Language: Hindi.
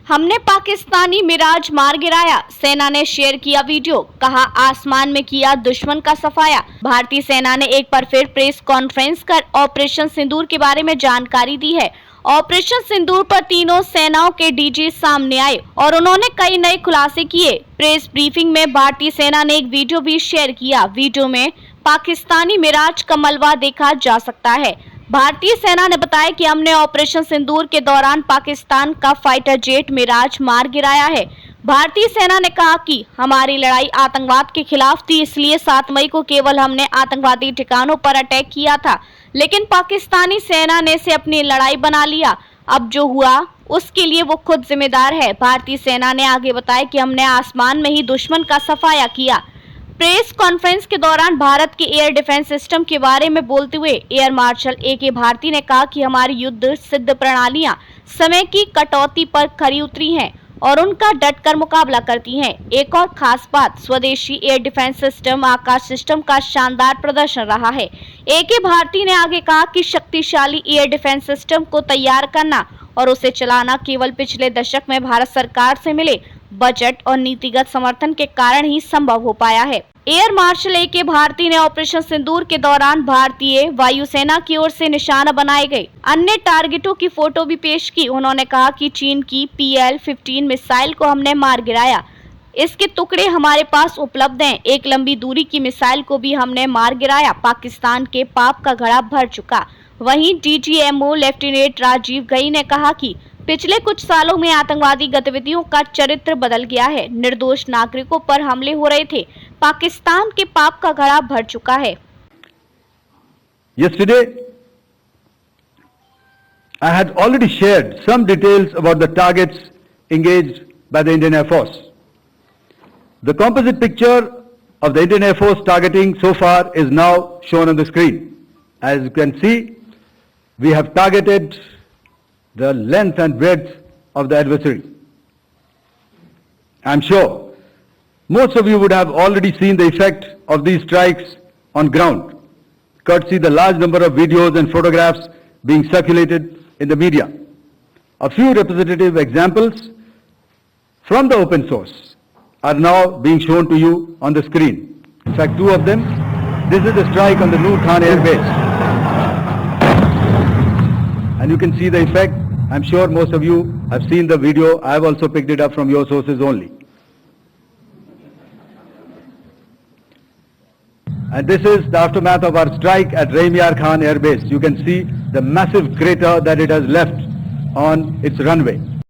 हमने पाकिस्तानी मिराज मार गिराया, सेना ने शेयर किया वीडियो, कहा आसमान में किया दुश्मन का सफाया। भारतीय सेना ने एक बार फिर प्रेस कॉन्फ्रेंस कर ऑपरेशन सिंदूर के बारे में जानकारी दी है। ऑपरेशन सिंदूर पर तीनों सेनाओं के डीजी सामने आए और उन्होंने कई नए खुलासे किए। प्रेस ब्रीफिंग में भारतीय सेना ने एक वीडियो भी शेयर किया। वीडियो में पाकिस्तानी मिराज का मलबा देखा जा सकता है। भारतीय सेना ने बताया कि हमने ऑपरेशन सिंदूर के दौरान पाकिस्तान का फाइटर जेट मिराज मार गिराया है। भारतीय सेना ने कहा कि हमारी लड़ाई आतंकवाद के खिलाफ थी, इसलिए 7 मई को केवल हमने आतंकवादी ठिकानों पर अटैक किया था, लेकिन पाकिस्तानी सेना ने इसे अपनी लड़ाई बना लिया। अब जो हुआ उसके लिए वो खुद जिम्मेदार है। भारतीय सेना ने आगे बताया कि हमने आसमान में ही दुश्मन का सफाया किया। प्रेस कॉन्फ्रेंस के दौरान भारत के एयर डिफेंस सिस्टम के बारे में बोलते हुए एयर मार्शल ए.के. भारती ने कहा कि हमारी युद्ध सिद्ध प्रणालियां समय की कटौती पर खरी उतरी हैं और उनका डटकर मुकाबला करती हैं। एक और खास बात, स्वदेशी एयर डिफेंस सिस्टम आकाश सिस्टम का शानदार प्रदर्शन रहा है। ए.के. भारती ने आगे कहा कि शक्तिशाली एयर डिफेंस सिस्टम को तैयार करना और उसे चलाना केवल पिछले दशक में भारत सरकार से मिले बजट और नीतिगत समर्थन के कारण ही संभव हो पाया है। Air marshal A K. भारती ने ऑपरेशन सिंदूर के दौरान भारतीय वायुसेना की ओर से निशाना बनाए गए अन्य टारगेटों की फोटो भी पेश की। उन्होंने कहा कि चीन की PL-15 मिसाइल को हमने मार गिराया, इसके टुकड़े हमारे पास उपलब्ध हैं। एक लंबी दूरी की मिसाइल को भी हमने मार गिराया। पाकिस्तान के पाप का घड़ा भर चुका। वहीं DGMO लेफ्टिनेंट राजीव गई ने कहा कि पिछले कुछ सालों में आतंकवादी गतिविधियों का चरित्र बदल गया है। निर्दोष नागरिकों पर हमले हो रहे थे। पाकिस्तान के पाप का घड़ा भर चुका है। Yesterday, I had already shared some details about the targets engaged by the Indian Air Force. The composite picture of the Indian Air Force targeting so far is now shown on the screen. As you can see, we have targeted the length and breadth of the adversary. I'm sure most of you would have already seen the effect of these strikes on ground, courtesy the large number of videos and photographs being circulated in the media. A few representative examples from the open source are now being shown to you on the screen. In fact, 2 of them. This is the strike on the Noor Khan Air Base. And you can see the effect. I'm sure most of you have seen the video. I have also picked it up from your sources only. And this is the aftermath of our strike at Raimiar Khan Air Base. You can see the massive crater that it has left on its runway.